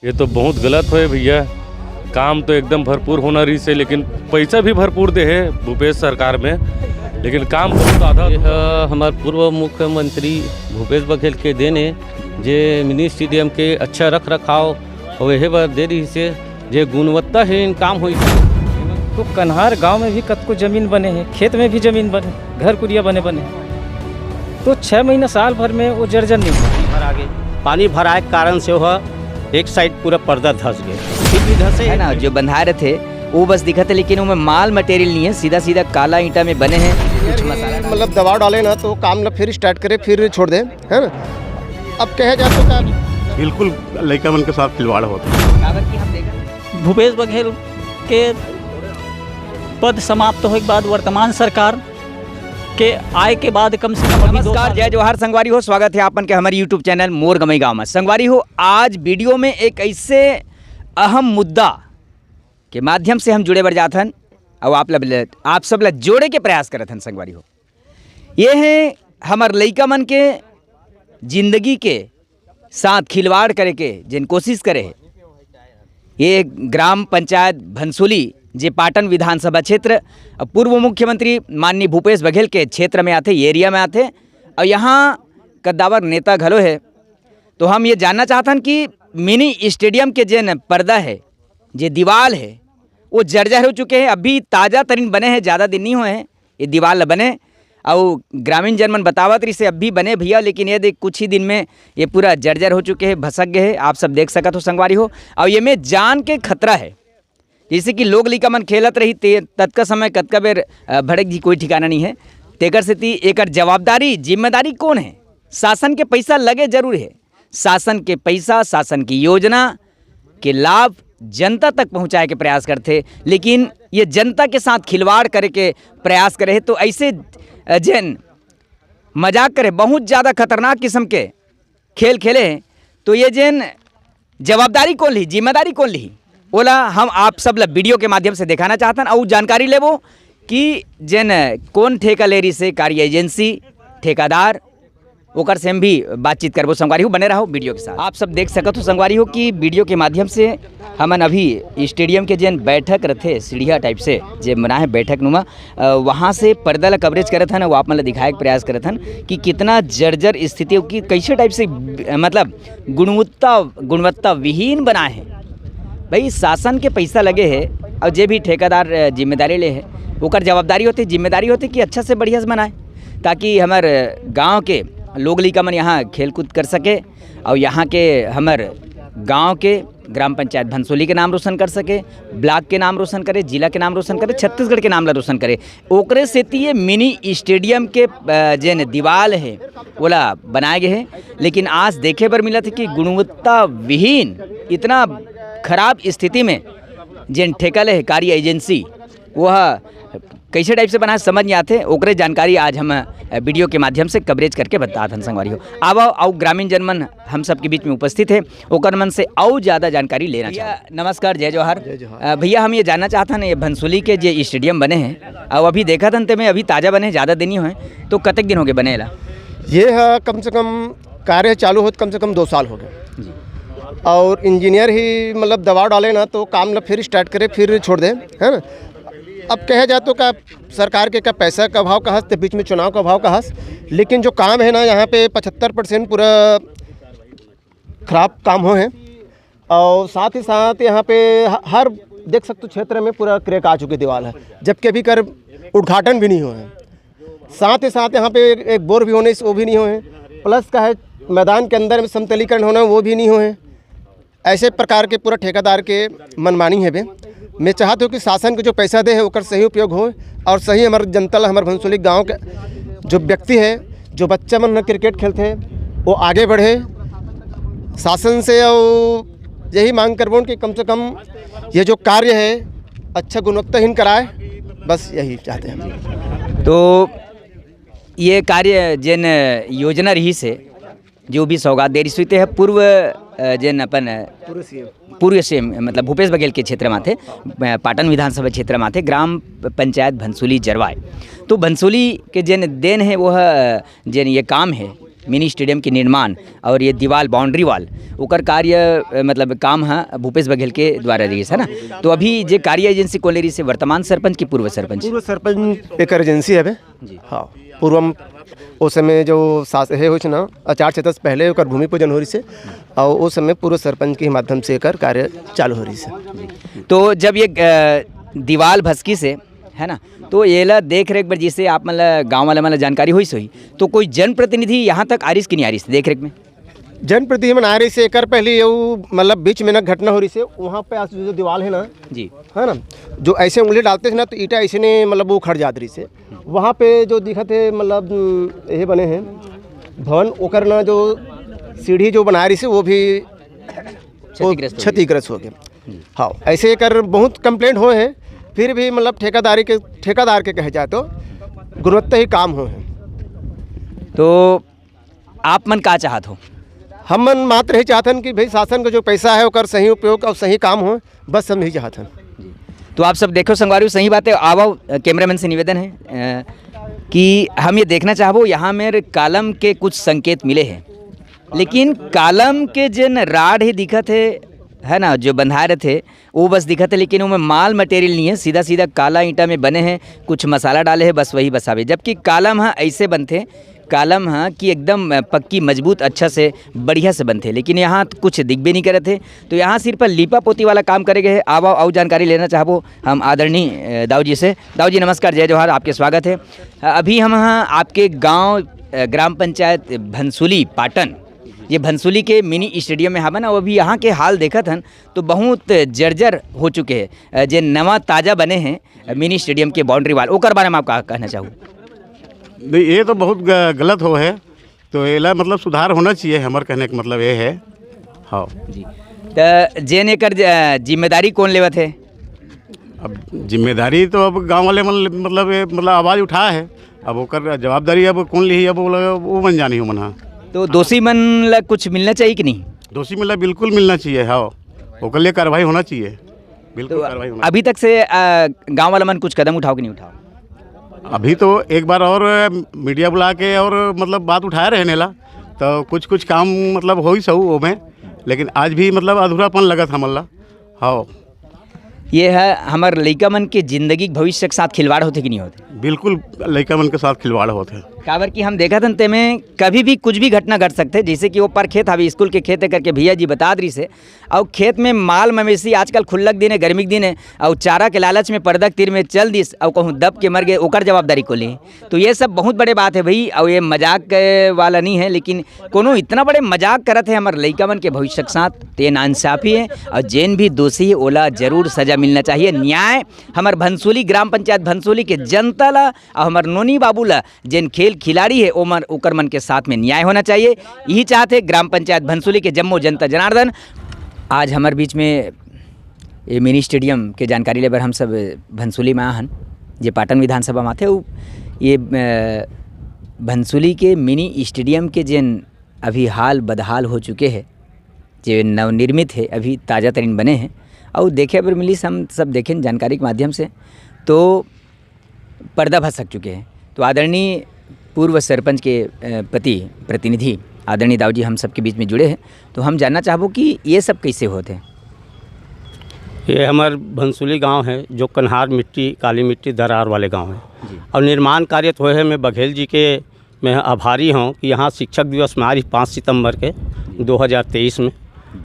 ये तो बहुत गलत है भैया। काम तो एकदम भरपूर होना रही से, लेकिन पैसा भी भरपूर दे है भूपेश सरकार में, लेकिन काम बहुत आधा। हमारे पूर्व मुख्यमंत्री भूपेश बघेल के देने जे मिनी स्टेडियम के अच्छा रख रखाव वही बार दे रही से जे गुणवत्ता है इन काम हुई। तो कन्हार गांव में भी कतको जमीन बने हैं, खेत में भी जमीन बने, घर कुरिया बने तो 6 महीना साल भर में वो जर्जर नहीं भर आगे पानी भराए के कारण से वह एक साइड पूरा पर्दा धंस गया। फिर भी धंसे है ना, जो बंधा रहे थे वो बस दिखा था, लेकिन उनमें माल मटेरियल नहीं है, सीधा सीधा काला ईंटा में बने हैं। कुछ मसाला मतलब दबाव डाले ना तो काम ना फिर स्टार्ट करे फिर छोड़ दे, है ना। अब कहे जा तो बिल्कुल लड़का मन के साथ खिलवाड़ होता है। भूपेश बघेल के पद समाप्त होने के बाद वर्तमान सरकार के आय के बाद कम से कम नमस्कार, जय जवाहर संगवारी हो। स्वागत है आपन के हमारे यूट्यूब चैनल मोर गमई गाँव में। संगवारी हो, आज वीडियो में एक ऐसे अहम मुद्दा के माध्यम से हम जुड़े बढ़ जाथन और आप सब ला जोड़े के प्रयास करत हन। संगवारी हो, ये है हमार लइका मन के जिंदगी के साथ खिलवाड़ करे के जिन कोशिश करे है। ये ग्राम पंचायत भनसुली जे पाटन विधानसभा क्षेत्र पूर्व मुख्यमंत्री माननीय भूपेश बघेल के क्षेत्र में आते, एरिया में आते, और यहाँ कद्दावर नेता घलो है। तो हम ये जानना चाहते हैं कि मिनी स्टेडियम के जे पर्दा है, जे दीवार है, वो जर्जर हो चुके हैं। अभी ताज़ा तरीन बने हैं, ज़्यादा दिन नहीं हुए हैं ये दीवार बने। और ग्रामीण जनमन बतावत रही से अब भी बने भैया, लेकिन ये देख कुछ ही दिन में ये पूरा जर्जर हो चुके हैं, भसक गए हैं। आप सब देख सकत हो संगवारी हो। और ये में जान के खतरा है, जैसे कि लोग लिका मन खेलत रही तत्का समय कतका बेर भड़क जी कोई ठिकाना नहीं है। तेकर से एकर जवाबदारी जिम्मेदारी कौन है? शासन के पैसा लगे जरूर है, शासन के पैसा शासन की योजना के लाभ जनता तक पहुंचाए के प्रयास करते, लेकिन ये जनता के साथ खिलवाड़ करे के प्रयास करे तो ऐसे जन मजाक करे, बहुत ज़्यादा खतरनाक किस्म के खेल खेले हैं। तो ये जन जवाबदारी कौन ली, जिम्मेदारी कौन ली, ओला हम आप सब ला वीडियो के माध्यम से दिखाना चाहते हैं और जानकारी लेवो कि जन कौन ठेका ले रही से, कार्य एजेंसी, ठेकादार, ओकर से हम भी बातचीत करबो। संगवारी हो, बने रहो वीडियो के साथ। आप सब देख सकत हो संगवारी हो कि वीडियो के माध्यम से हमन अभी स्टेडियम के जन बैठक रथे सीढ़िया टाइप से जे बना है बैठक नुमा, वहाँ से पर्दा ला कवरेज करत हन। वो आप मतलब दिखाए के प्रयास करत हन कि कितना जर्जर स्थिति की कैसे टाइप से मतलब गुणवत्ता विहीन बना है। भाई शासन के पैसा लगे है और जे भी ठेकेदार जिम्मेदारी ले है ओकर जवाबदारी होती, जिम्मेदारी होती कि अच्छा से बढ़िया से बनाए, ताकि हमारे गांव के लोग लिका मन यहाँ खेल कूद कर सके और यहाँ के हमारे गांव के ग्राम पंचायत भनसुली के नाम रोशन कर सके, ब्लॉक के नाम रोशन करे, जिला के नाम रोशन करे, छत्तीसगढ़ के नाम ला रोशन करे। ओकरे से ये मिनी स्टेडियम के जन दीवार है ओला बनाए गए हैं, लेकिन आज देखे पर मिला था कि गुणवत्ता विहीन इतना खराब स्थिति में जिन ठेका ले कार्य एजेंसी वह कैसे टाइप से बना समझ नहीं आते। ओकरे जानकारी आज हम वीडियो के माध्यम से कवरेज करके बताते हैं संगवारी हो। अब और ग्रामीण जनमन हम सब के बीच में उपस्थित है, ओकर मन से और ज़्यादा जानकारी लेना चाहिए। नमस्कार, जय जवाहर भैया। हम ये जानना चाहते हैं ये भनसुली के जो स्टेडियम बने हैं और अभी देखा था में अभी ताज़ा बने, ज़्यादा दिन नहीं हुए, तो कतक दिन हो गए बने ला? ये है कम से कम कार्य चालू होते कम से कम 2 साल हो गए, और इंजीनियर ही मतलब दबाव डाले ना तो काम ना फिर स्टार्ट करे फिर छोड़ दे, है ना। अब कहे जाए तो का सरकार के का पैसा का भाव का हंस, तो बीच में चुनाव का भाव का हंस, लेकिन जो काम है ना यहाँ पे 75% पूरा खराब काम हो है। और साथ ही साथ यहाँ पे हर देख सकते हो क्षेत्र में पूरा क्रैक आ चुकी दीवार है, जबकि अभी कर उद्घाटन भी नहीं हुए हैं। साथ ही साथ यहाँ पे एक बोर भी होने वो भी नहीं हुए हैं, प्लस का है मैदान के अंदर में समतलीकरण होना वो भी नहीं हुए हैं। ऐसे प्रकार के पूरा ठेकेदार के मनमानी है बे। मैं चाहता हूँ कि शासन को जो पैसा दे है ओकर सही उपयोग हो और सही हमारे जनता हमारे भनसुली गांव के जो व्यक्ति है, जो बच्चा मन क्रिकेट खेलते हैं वो आगे बढ़े। शासन से और यही मांग करबो कि कम से कम ये जो कार्य है अच्छा गुणवत्ताहीन कराए, बस यही चाहते हैं। तो ये कार्य जिन योजना रही से जो भी सौगात दे रही है पूर्व जन अपन पूर्व से मतलब भूपेश बघेल के क्षेत्र में थे, पाटन विधानसभा क्षेत्र में थे, ग्राम पंचायत भनसुली जरवाए। तो भनसुली के जन देन है वह जन ये काम है मिनी स्टेडियम के निर्माण और ये दीवार बाउंड्री वाल ओकर कार्य मतलब काम है भूपेश बघेल के द्वारा रही है ना। तो अभी जे कार्य एजेंसी कौन ले रही से वर्तमान सरपंच की पूर्व सरपंच? पूर्व सरपंच एक एजेंसी है हाँ पूर्व उस समय जो सास है हो ना 4-6 पहले ओकर भूमि पूजन हो रही से और उस समय पूर्व सरपंच के माध्यम से एकर कार्य चालू हो रही से। तो जब ये दीवाल भस्की से है ना तो ये ला देख रेख पर जिसे आप मतलब गाँव वाला मतलब जानकारी हुई सोई तो कोई जनप्रतिनिधि यहाँ तक आरिस की नहीं आरिस देख रेख में? जनप्रतिनिधि में आ रही से एकर पहले ये मतलब बीच में ना घटना हो रही से वहाँ पे जो दीवार है ना जी है ना जो ऐसे उंगली डालते थे ना तो ईटा ऐसे ने मतलब वो खड़ जात रही से वहाँ पे जो दिखा थे मतलब ये बने हैं भवन ओकर ना जो सीढ़ी जो बना रही से वो भी क्षतिग्रस्त हो गया। हाँ ऐसे कर बहुत कंप्लेंट हुए हैं फिर भी मतलब ठेकेदार के कहे जाए तो गुणवत्ता ही काम हो है। तो आप मन का चाहत हो? हम मन मात्र ही चाहतन कि भाई शासन का जो पैसा है ओकर सही उपयोग और सही काम हो बस हम यही चाहतन। तो आप सब देखो संगवारी सही बात है। आओ कैमरामैन से निवेदन है कि हम ये देखना चाहबो यहाँ मेरे कालम के कुछ संकेत मिले हैं लेकिन कालम के जिन राड ही दिखत है ना जो बंधा रहे थे वो बस दिखत है लेकिन उनमें माल मटेरियल नहीं है सीधा सीधा काला ईंटा में बने हैं कुछ मसाला डाले हैं बस वही बसावे। जबकि कालम है ऐसे बनते कालम हाँ कि एकदम पक्की मजबूत अच्छा से बढ़िया से बनते लेकिन यहाँ कुछ दिख भी नहीं करे थे। तो यहाँ सिर्फ लीपा पोती वाला काम करे गए। आओ जानकारी लेना चाहबो हम आदरणीय दाऊ जी से। दाऊ जी नमस्कार, जय जवाहर, आपके स्वागत है। अभी हम यहाँ आपके गाँव ग्राम पंचायत भनसुली पाटन ये भनसुली के मिनी स्टेडियम में हवन और अभी यहाँ के हाल देखत हन तो बहुत जर्जर हो चुके हैं। जो नवा ताज़ा बने हैं मिनी स्टेडियम के बाउंड्री वाल ओकर बारे में आप कहना चाहूँ? नहीं ये तो बहुत गलत हो है तो एला मतलब सुधार होना चाहिए हमारे कहने का मतलब ये है। हाँ जी तो जेन एकर जिम्मेदारी कौन लेवत है? अब जिम्मेदारी तो अब गांव वाले मतलब आवाज़ उठा है अब ओकर जवाबदारी अब कौन ली अब वो मन जानी हो मना। तो दोषी मन ला कुछ मिलना चाहिए कि नहीं? दोषी मिला बिल्कुल मिलना चाहिए। हाँ ओकर लिए कार्रवाई होना चाहिए बिल्कुल तो कार्रवाई होना। अभी तक से गांव वाला मन कुछ कदम उठाओ कि नहीं उठाओ? अभी तो एक बार और मीडिया बुला के और मतलब बात उठाया रहने ला तो कुछ काम मतलब हो ही सहू वो में लेकिन आज भी मतलब अधूरापन लगा था मल्ला। हाँ ये है हमारे लड़का मन के जिंदगी के भविष्य के साथ खिलवाड़ होते कि नहीं होते? बिल्कुल लड़का मन के साथ खिलवाड़ होते हैं। काबर की हम देखा था में कभी भी कुछ भी घटना घट सकते जैसे कि वो पर खेत अभी स्कूल के खेत करके भैया जी बता दी से और खेत में माल मवेशी आजकल खुल्लक दिन है गर्मी के दिन है और चारा के लालच में पर्दा तीर में चल दिस और कहूँ दब के मर गए ओकर जवाबदारी को ली। तो ये सब बहुत बड़े बात है भाई और ये मजाक वाला नहीं है लेकिन कोनो इतना बड़े मजाक करत है हमारे लड़का मन के भविष्य के साथ तो ये नाइंसाफ़ी है और जैन भी दोषी है ओला जरूर सजा मिलना चाहिए। न्याय हमारे भनसुली ग्राम पंचायत भनसुली के जनता ला और हमारे नोनी बाबू ला जिन खेल खिलाड़ी है ओकर मन के साथ में न्याय होना चाहिए। यही चाहते ग्राम पंचायत भनसुली के जम्मो जनता जनार्दन। आज हमारे बीच में ये मिनी स्टेडियम के जानकारी लेबर हम सब भनसुली में आहन जे पाटन विधानसभा में थे ये भनसुली के मिनी स्टेडियम के जिन अभी हाल बदहाल हो चुके हैं जो नवनिर्मित है अभी ताज़ा तरीन बने हैं और देखे पर मिली हम सब देखें जानकारी के माध्यम से तो पर्दा भसक चुके हैं। तो आदरणीय पूर्व सरपंच के प्रतिनिधि आदरणीय दाऊ जी हम सब के बीच में जुड़े हैं तो हम जानना चाहबो कि ये सब कैसे होते हैं? ये हमारे भनसुली गांव है जो कन्हार मिट्टी काली मिट्टी दरार वाले गांव है और निर्माण कार्य तो है। मैं बघेल जी के मैं आभारी हूँ कि यहाँ शिक्षक दिवस में आ रही 5 सितंबर के 2023 में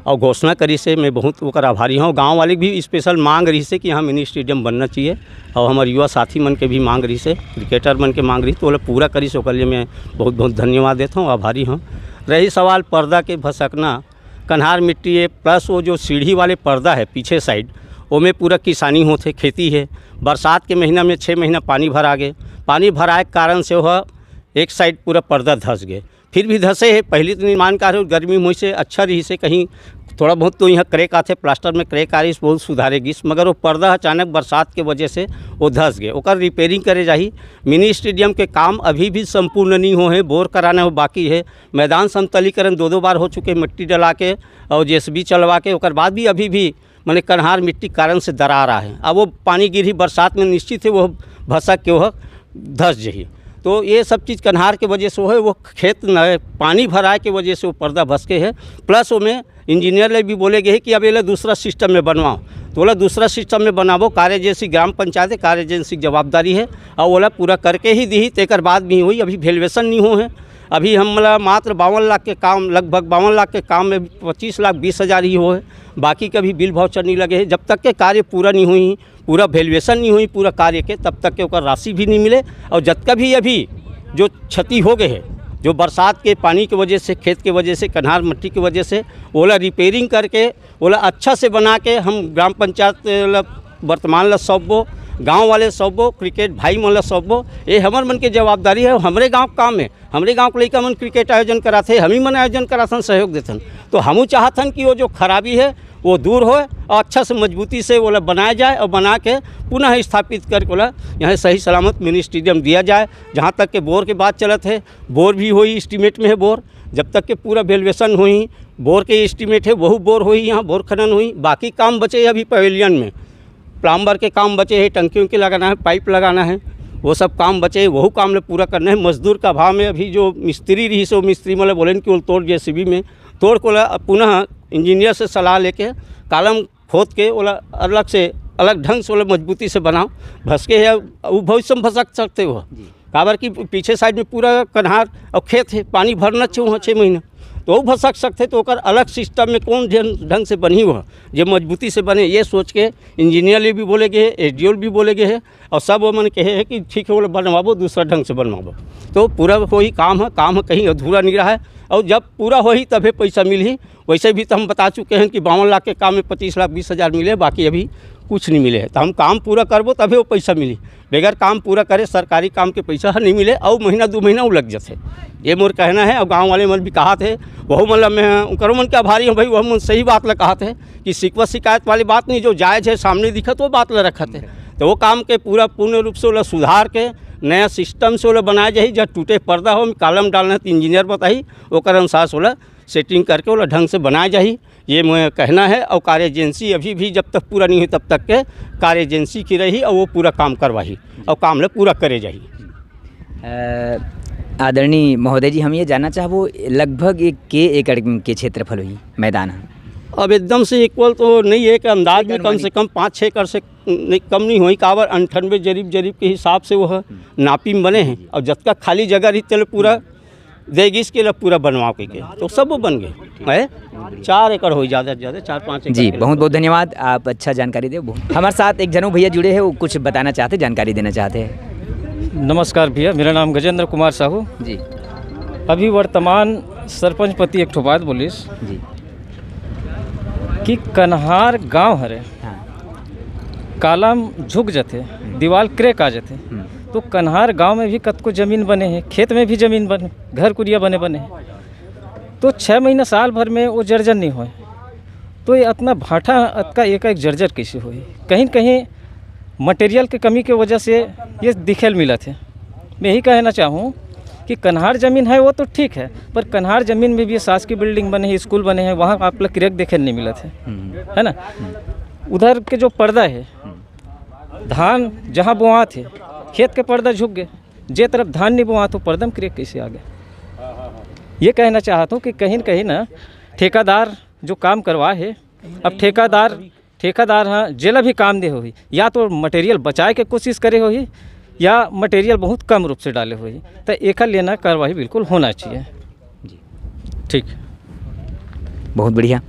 और घोषणा करी से मैं बहुत ओकर आभारी हूँ। गांव वाले भी स्पेशल मांग रही से कि यहाँ मिनी स्टेडियम बनना चाहिए और हमारे युवा साथी मन के भी मांग रही से क्रिकेटर मन के मांग रही तो वो पूरा करी से ओकर लिए मैं बहुत बहुत धन्यवाद देता हूँ, आभारी हूँ। रही सवाल पर्दा के भसकना कन्हार मिट्टी है प्लस वो जो सीढ़ी वाले पर्दा है पीछे साइड वो में पूरा किसानी होते खेती है। बरसात के महीना में 6 महीना पानी भरा गए पानी भराए के कारण से वह एक साइड पूरा पर्दा धस गए फिर भी धसे है। पहले तो निर्माण कार्य गर्मी मुझ से अच्छा रही से कहीं थोड़ा बहुत तो यहाँ क्रैक आते प्लास्टर में क्रैक आ रही बहुत सुधारेगी मगर वो पर्दा अचानक बरसात के वजह से वो धस गए ओकर रिपेयरिंग करे जाही। मिनी स्टेडियम के काम अभी भी संपूर्ण नहीं हो है बोर कराना हो बाकी है। मैदान समतलीकरण 2 बार हो चुके मिट्टी डला के और जेसीबी चलवा के ओकर बाद भी अभी भी मैंने कन्हार मिट्टी कारण से दरार रहा है। अब वो पानी गिरी बरसात में निश्चित है वो भसक के वह धस जाइए। तो ये सब चीज़ कन्हार के वजह से वो है, वो खेत न पानी भराए के वजह से वो पर्दा भसके है। प्लस उसमें इंजीनियर ने भी बोले गए कि अब ये दूसरा सिस्टम में बनवाओ, तो बोला दूसरा सिस्टम में बनाबो, कार्य एजेंसी ग्राम पंचायत है, कार्य एजेंसी की जवाबदारी है और बोला पूरा करके ही दी, तेकर बाद भी हुई। अभी वेल्युएशन नहीं हो है, अभी हम मतलब मात्र 52 लाख के काम, लगभग 52 लाख के काम में 25,20,000 ही हो है, बाकी कभी बिल वाउचर नहीं लगे हैं। जब तक के कार्य पूरा नहीं हुई, पूरा वेल्युएशन नहीं हुई पूरा कार्य के, तब तक के ओकर राशि भी नहीं मिले। और जब कभी अभी जो क्षति हो गए है, जो बरसात के पानी की वजह से, खेत की वजह से, कन्हार मिट्टी की वजह से, ओला रिपेयरिंग करके ओला अच्छा से बना के हम ग्राम पंचायत वर्तमान ला सौंपबो, गांव वाले सौंपबो, क्रिकेट भाई मन ला सौंपबो। ये हमर मन के जवाबदारी है। हमरे गांव काम है, हमरे गांव के लइका मन क्रिकेट आयोजन कराथे, हम ही मन आयोजन कराथन, सहयोग देथन। तो हमू चाहथन कि वो जो खराबी है वो दूर हो और अच्छा से मजबूती से वो बनाया जाए और बना के पुनः स्थापित करके बोला यहाँ सही सलामत मिनी स्टेडियम दिया जाए। जहाँ तक के बोर के बात चलत है, बोर भी हुई, एस्टीमेट में है बोर। जब तक के पूरा वेल्युएशन हुई, बोर के एस्टीमेट है, वही बोर हुई, यहाँ बोर खनन हुई। बाकी काम बचे अभी पवेलियन में, प्लम्बर के काम बचे हैं, टंकियों के लगाना है, पाइप लगाना है, वो सब काम बचे हैं, वही काम ले पूरा करना है। मजदूर का अभाव में अभी जो मिस्त्री रही सो मिस्त्री मतलब बोले कि वो तोड़ जेसीबी में तोड़ को पुनः इंजीनियर से सलाह लेके कालम खोद के ओला अलग ढंग से मजबूती से बनाओ। भसके है वो भविष्य में भसक सकते हो, काबर की पीछे साइड में पूरा कन्हार और खेत है, पानी भरना चाहिए वहाँ 6 महीना, तो वो भसक सकते। तो ओकर अलग सिस्टम में कौन ढंग से बनी हुआ जो मजबूती से बने, ये सोच के इंजीनियर भी बोले गए, एसडीओ भी बोले गए हैं और सब वो मन कहे है कि ठीक है बोले बनवाबो, दूसरा ढंग से बनवाबो। तो पूरा वही काम है कहीं अधूरा नहीं रहा है। और जब पूरा हो ही तभी पैसा मिल ही। वैसे भी तो हम बता चुके हैं कि 52 लाख के काम में 25,20,000 मिले, बाकी अभी कुछ नहीं मिले है। तो हम काम पूरा करबो तभी वो पैसा मिली, बगैर काम पूरा करे सरकारी काम के पैसा नहीं मिले और महीना 2 महीना वो लग जाते। ये मोर कहना है। और गांव वाले मन भी कहा थे, वह मतलब मैं उनकर मन के आभारी हूँ भाई, वह मन सही बात ला कहा थे कि शिकवा शिकायत वाली बात नहीं, जो जायज़ है सामने दिखत वो बात ला रखा थे। तो वो काम के पूरा पूर्ण रूप से वो सुधार के नया सिस्टम से वो बनाया जाए। जब टूटे पर्दा हो कालम डालना है तो इंजीनियर बताई, ओकर अनुसार से सेटिंग करके वो ढंग से बनाया जाए, ये मैं कहना है। और कार्य एजेंसी अभी भी जब तक पूरा नहीं हुई तब तक के कार्य एजेंसी की रही और वो पूरा काम करवाही और काम ले पूरा करे जाही। आदरणीय महोदय जी, हम ये जानना चाहबो लगभग के एकड़ के क्षेत्रफल हुई मैदान है? अब एकदम से इक्वल तो नहीं है कि अंदाज में कम से कम 5-6 एकड़ से नहीं कम नहीं हुई। कावर 98 जरीब के हिसाब से वो नापी में बने हैं। और जब तक खाली जगह रही तेल पूरा देगी इसके लिए पूरा बनवा के तो सब वो बन गए है। 4 एकड़ हो ज़्यादा से ज़्यादा 4-5 एकड़। जी बहुत बहुत धन्यवाद, आप अच्छा जानकारी दे। हमारे साथ एक जनू भैया जुड़े हैं, वो कुछ बताना चाहते, जानकारी देना चाहते हैं। नमस्कार भैया, मेरा नाम गजेंद्र कुमार साहू जी। अभी वर्तमान सरपंच पति एक ठो बात बोलिस जी कि कन्हार गांव हरे, हाँ। कालम झुक जाते, दीवार क्रैक आ जाते, तो कन्हार गांव में भी कतको जमीन बने हैं, खेत में भी जमीन बने, घर कुरिया बने हैं। तो 6 महीना साल भर में वो जर्जर नहीं होए, तो ये इतना भाटा अतका एक जर्जर कैसे होई? कहीं कहीं मटेरियल की कमी की वजह से ये दिखेल मिला थे। मैं यही कहना चाहूँ कि कन्हार ज़मीन है वो तो ठीक है, पर कन्हार ज़मीन में भी शासकीय बिल्डिंग बने हैं, स्कूल बने हैं, वहाँ आप लोग क्रैक देखे नहीं मिला थे, है ना। उधर के जो पर्दा है, धान जहाँ बोआ थे खेत के पर्दा झुक गए, जे तरफ धान नहीं बोआ तो पर्दा में क्रैक कैसे आ गया? ये कहना चाहता हूँ कि कहीं न कहीं ना ठेकेदार जो काम करवा है, अब ठेकेदार हाँ जेला भी काम दे होगी, या तो मटेरियल बचाए के कोशिश करे होगी या मटेरियल बहुत कम रूप से डाले हुए, तो एक लेना कार्रवाई बिल्कुल होना चाहिए जी। ठीक, बहुत बढ़िया।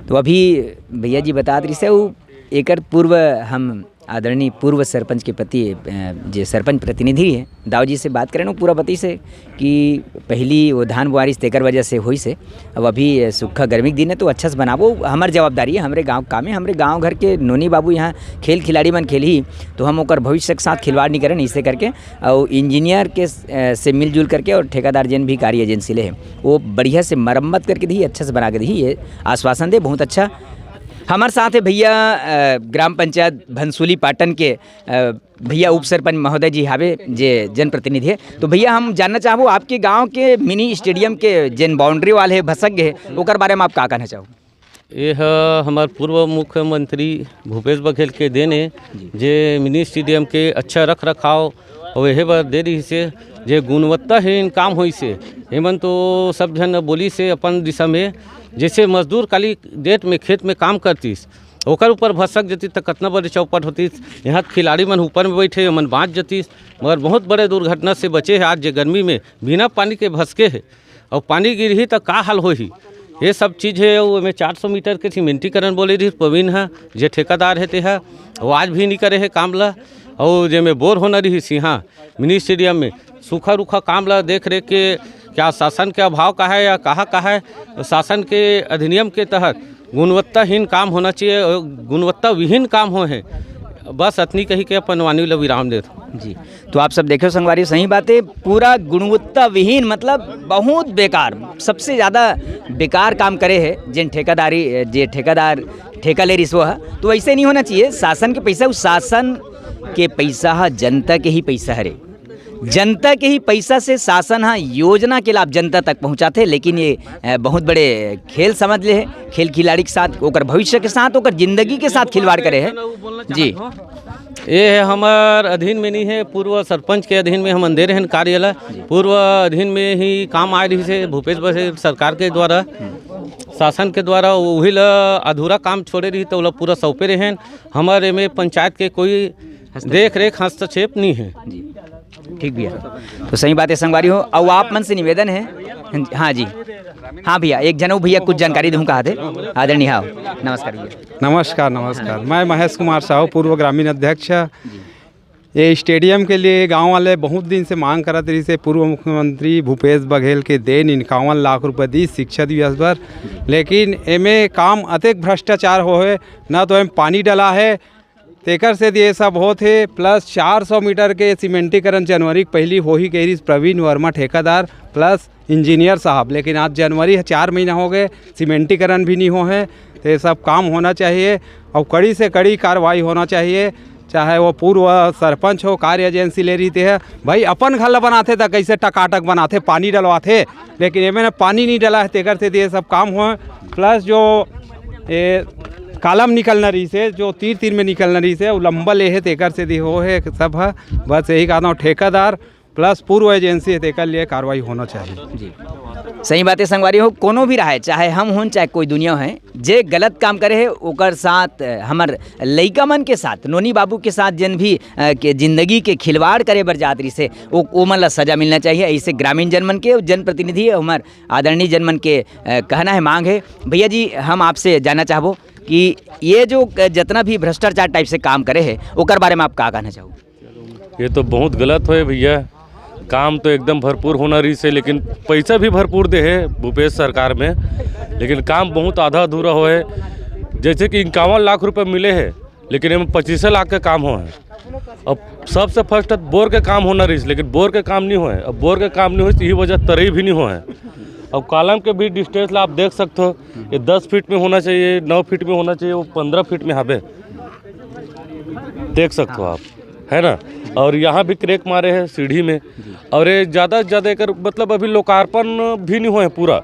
तो अभी भैया जी बता रही से वो एकर पूर्व हम आदरणीय पूर्व सरपंच के पति जो सरपंच प्रतिनिधि है दाऊ जी से बात करें ना पूरा पति से कि पहली वो धान बुआरी तेकर वजह से हुई से, अब अभी सूखा गर्मी के दिन है तो अच्छा से बनाबो, हमार जवाबदारी है, हमारे गांव काम है, हमारे गांव घर के नोनी बाबू यहाँ खेल खिलाड़ी मन खेली तो हम ओकर भविष्य के साथ खिलवाड़ नहीं करें, इससे करके और इंजीनियर के से मिलजुल करके और ठेकेदार जिन भी कार्य एजेंसी ले वो बढ़िया से मरम्मत करके दी, अच्छा से बना के दी, ये आश्वासन दे। बहुत अच्छा। हमारे साथ है भैया ग्राम पंचायत भनसुली पाटन के भैया उप सरपंच महोदय जी हावे जे जनप्रतिनिधि है। तो भैया हम जानना चाहबो आपके गांव के मिनी स्टेडियम के जिन बाउंड्री वाल है भसक गए ओकर बारे में आप का कहना चाहो? ये हमार पूर्व मुख्यमंत्री भूपेश बघेल के देने जे मिनी स्टेडियम के अच्छा रख रखाव और यह बार दे रही से जे गुणवत्ताहीन काम होई से हेमन तो सब जन बोली से अपन दिशा में जैसे मजदूर काली डेट में खेत में काम करतीस ओकर ऊपर भसक जती तो कितना बड़े चौपट होतीस। यहाँ खिलाड़ी मन ऊपर में बैठे मन बाँच जतीस मगर बहुत बड़े दुर्घटना से बचे है। आज जे गर्मी में बिना पानी के भसके है और पानी गिरही तो का हाल होही। ये सब चीज़ है वो में 400 मीटर के सीमेंटीकरण बोले रही प्रवीण है जे ठेकेदार है ते है वो आज भी नहीं करे है काम ला। और जे में बोर होना रही सिंहा मिनी स्टेडियम में सूखा रूखा काम ला देख रेख के क्या शासन के अभाव का है या कहाँ का है। शासन के अधिनियम के तहत गुणवत्ताहीन काम होना चाहिए और गुणवत्ता विहीन काम हो है। बस अतनी कही के अपन वाणी ला विराम दे जी। तो आप सब देखे संगवारी सही बात है, पूरा गुणवत्ता विहीन मतलब बहुत बेकार, सबसे ज़्यादा बेकार काम करे है जिन ठेकेदार ठेका ले रिश्वो है। तो ऐसे नहीं होना चाहिए। शासन के पैसा उस शासन के पैसा है जनता के ही पैसा है रे। जनता के ही पैसा से शासन हाँ योजना के लाभ जनता तक पहुँचाते। लेकिन ये बहुत बड़े खेल समझ ले है, खेल खिलाड़ी के साथ ओकर भविष्य के साथ ओकर जिंदगी के साथ खिलवाड़ करे है जी। ये है हमार अधीन में नहीं है, पूर्व सरपंच के अधीन में हम अंधेर हैं कार्यालय पूर्व अधीन में ही काम आ रही से भूपेश बघेल सरकार के द्वारा शासन के द्वारा वही ला अधूरा काम छोड़े रही तो पूरा सौंपे रहे हैं। हमारे में पंचायत के कोई देख रेख हस्तक्षेप नहीं है जी। ठीक भैया, तो सही बात है संगवारी हो। और आप मन से निवेदन है हाँ जी हाँ भैया एक जनऊ भैया कुछ जानकारी दूँ कहा थे आदरणीय हाँ नमस्कार भैया। नमस्कार मैं महेश कुमार साहू पूर्व ग्रामीण अध्यक्ष। ये स्टेडियम के लिए गांव वाले बहुत दिन से मांग करत रही से पूर्व मुख्यमंत्री भूपेश बघेल के देन 51 लाख रुपये दी शिक्षा दिवस पर, लेकिन एमे काम अतिक भ्रष्टाचार हो है न तो एम पानी डला है तेकर से ये सब होते है। प्लस 400 मीटर के सीमेंटीकरण जनवरी पहली हो ही गई प्रवीण वर्मा ठेकेदार प्लस इंजीनियर साहब, लेकिन आज जनवरी 4 महीना हो गए सीमेंटीकरण भी नहीं हो है। तो ये सब काम होना चाहिए और कड़ी से कड़ी कार्रवाई होना चाहिए। चाहे वो पूर्व सरपंच हो कार्य एजेंसी ले रही है भाई अपन घर बनाते तो कैसे टकाटक बनाते पानी डलवाते, लेकिन ये पानी नहीं डला है तेकर से ये सब काम हो। प्लस जो ये कालम निकलना रही से जो तीर में निकलना रही से वो लंबा ले है तेकर से दी हो है सब है। बस यही कहता हूँ ठेकेदार प्लस पूर्व एजेंसी है तेकर लिए कार्रवाई होना चाहिए जी। सही बात है संगवारी हो, कोनो भी रहे चाहे हम हों चाहे कोई दुनिया है जे गलत काम करे है ओकर साथ हमार लइका मन के साथ नोनी बाबू के साथ जन भी के जिंदगी के खिलवाड़ करे बर जात रही से ओ मन ला सजा मिलना चाहिए। ऐसे ग्रामीण जनमन के जनप्रतिनिधि हमार आदरणीय जनमन के कहना है मांग है। भैया जी हम आपसे जानना चाहबो कि ये जो जितना भी भ्रष्टाचार टाइप से काम करे है ओकर बारे में आप क्या कहना चाहोगे? ये तो बहुत गलत है भैया। काम तो एकदम भरपूर होना रही से लेकिन पैसा भी भरपूर दे है भूपेश सरकार में, लेकिन काम बहुत आधा अधूरा हो है। जैसे कि 51 लाख रुपए मिले हैं लेकिन इनमें 25 लाख के काम हो है। अब सबसे फर्स्ट बोर के काम होना रही लेकिन बोर के काम नहीं हो है। अब बोर के काम नहीं हो यही वजह तरई भी नहीं हो है। अब कॉलम के भी डिस्टेंस आप देख सकते हो ये 10 फीट में होना चाहिए 9 फीट में होना चाहिए वो 15 फीट में हावे देख सकते हो आप है ना। और यहाँ भी क्रैक मारे हैं सीढ़ी में और ये ज़्यादा से ज़्यादा कर मतलब अभी लोकार्पण भी नहीं हुए पूरा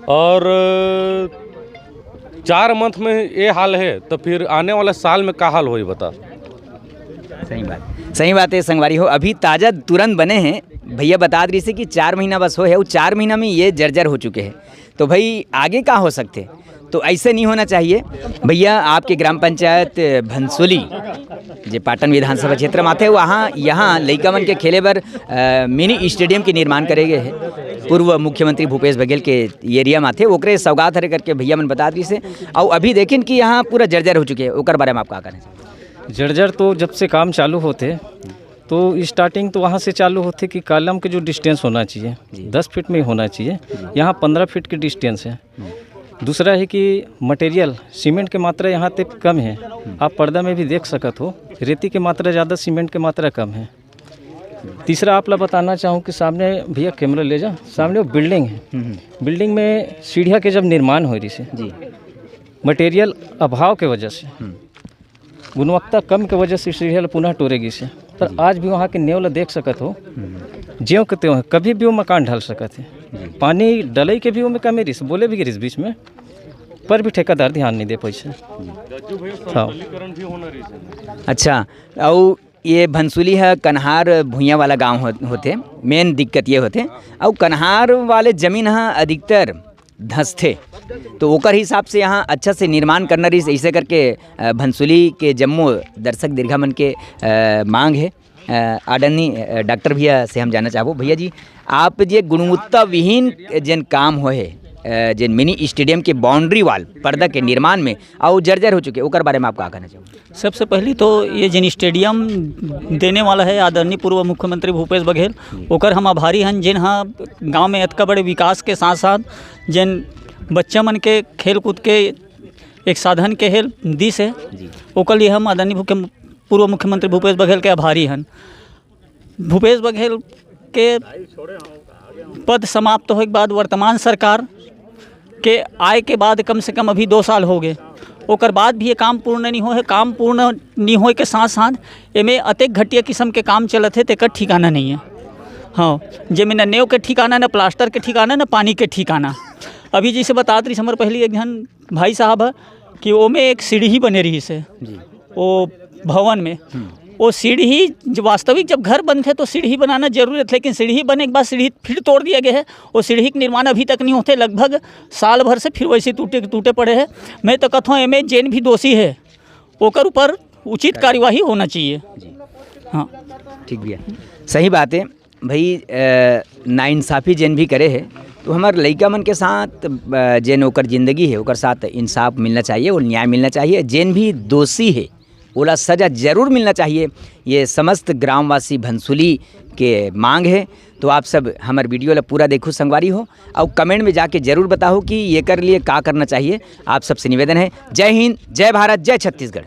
और 4 मंथ में ये हाल है तो फिर आने वाले साल में क्या हाल हो बता। सही बात है संगवारी हो। अभी ताज़ा तुरंत बने हैं भैया बता रही से कि 4 महीना बस हो है वो 4 महीना में ये जर्जर हो चुके हैं। तो भाई आगे क्या हो सकते, तो ऐसे नहीं होना चाहिए। भैया आपके ग्राम पंचायत भंसुली जो पाटन विधानसभा क्षेत्र में आते वहाँ यहाँ लइका मन के खेले बर मिनी स्टेडियम के निर्माण करे गए हैं पूर्व मुख्यमंत्री भूपेश बघेल के एरिया में आते ओकरे सौगात हरे करके भैया मन बता दी से। और अभी देखें कि यहाँ पूरा जर्जर हो चुके हैं ओकर बारे में आप क्या कहना चाहिए? जर्जर तो जब से काम चालू होते तो स्टार्टिंग तो वहाँ से चालू होते कि कॉलम के जो डिस्टेंस होना चाहिए 10 फीट में होना चाहिए, यहाँ 15 फीट की डिस्टेंस है। दूसरा है कि मटेरियल सीमेंट की मात्रा यहाँ तक कम है, आप पर्दा में भी देख सकते हो रेती की मात्रा ज़्यादा सीमेंट की मात्रा कम है। तीसरा आप ला बताना चाहूँ कि सामने भैया कैमरा ले जा सामने वो बिल्डिंग है, बिल्डिंग में सीढ़िया के जब निर्माण हो रही से जी मटेरियल अभाव के वजह से गुणवत्ता कम के वजह से सीढ़िया पुनः टूरेगी से। पर आज भी वहाँ के नेवला देख सकत हो ज्यों के त्यों है, कभी भी वो मकान ढल सकत है। पानी डलई के भी वो में कमे रिस बोले भी गिरिस बीच में पर भी ठेकेदार ध्यान नहीं दे पैसे। अच्छा और ये भनसुली है कन्हार भुइयाँ वाला गांव होते, मेन दिक्कत ये होते और कन्हार वाले ज़मीन है अधिकतर धंसथे, तो ओकर हिसाब से यहाँ अच्छा से निर्माण करना रही, ऐसे करके भनसुली के जम्मो दर्शक दीर्घा मन के मांग है। आदरणीय डॉक्टर भैया से हम जानना चाहबो, भैया जी आप जे गुणवत्ता विहीन जन काम होए जिन मिनी स्टेडियम के बाउंड्री वाल पर्दा के निर्माण में और जर्जर हो चुके, ओकर बारे में आप का कहना चाहोगे? सबसे पहले तो ये जिन स्टेडियम देने वाला है आदरणीय पूर्व मुख्यमंत्री भूपेश बघेल, ओकर हम आभारी हैं, जिन हाँ गांव में अतका बड़े विकास के साथ साथ जिन बच्चा मन के खेल कूद के एक साधन के हेल्प दिस है, ओकर लिए हम आदरणीय पूर्व मुख्यमंत्री भूपेश बघेल के आभारी हैं। भूपेश बघेल के पद समाप्त होने के बाद वर्तमान सरकार के आय के बाद कम से कम अभी 2 साल हो गए, ओकर बाद भी ये काम पूर्ण नहीं होए। काम पूर्ण नहीं होए के साथ साथ एमें अतेक घटिया किस्म के काम चलत है, तेकर ठिकाना नहीं है। हाँ, जेमें न नेव के ठिकाना, न प्लास्टर के ठिकाना, न पानी के ठिकाना। अभी जैसे बतात रही हमारे पहले एक जन भाई साहब है कि वो में एक सीढ़ी बने रही से वो भवन में, वो सीढ़ी जो वास्तविक जब घर बनते तो सीढ़ी बनाना जरूरत, लेकिन सीढ़ी बने के बाद सीढ़ी फिर तोड़ दिया गया है। वो सीढ़ी के निर्माण अभी तक नहीं होते, लगभग साल भर से फिर वैसे टूटे पड़े हैं। मैं तो कहता हूँ एमें जेन भी दोषी है ओकर ऊपर उचित कार्यवाही होना चाहिए। हाँ ठीक भैया, सही बात है भाई। नाइंसाफ़ी जेन भी करे है तो हमारे लड़का मन के साथ जेन ओकर जिंदगी है ओकर साथ इंसाफ मिलना चाहिए और न्याय मिलना चाहिए। जेन भी दोषी है ओला सज़ा जरूर मिलना चाहिए, ये समस्त ग्रामवासी भनसुली के मांग है। तो आप सब हमारे वीडियो ला पूरा देखो संगवारी हो और कमेंट में जाके जरूर बताओ कि ये कर लिए का करना चाहिए। आप सबसे निवेदन है। जय हिंद, जय भारत, जय छत्तीसगढ़।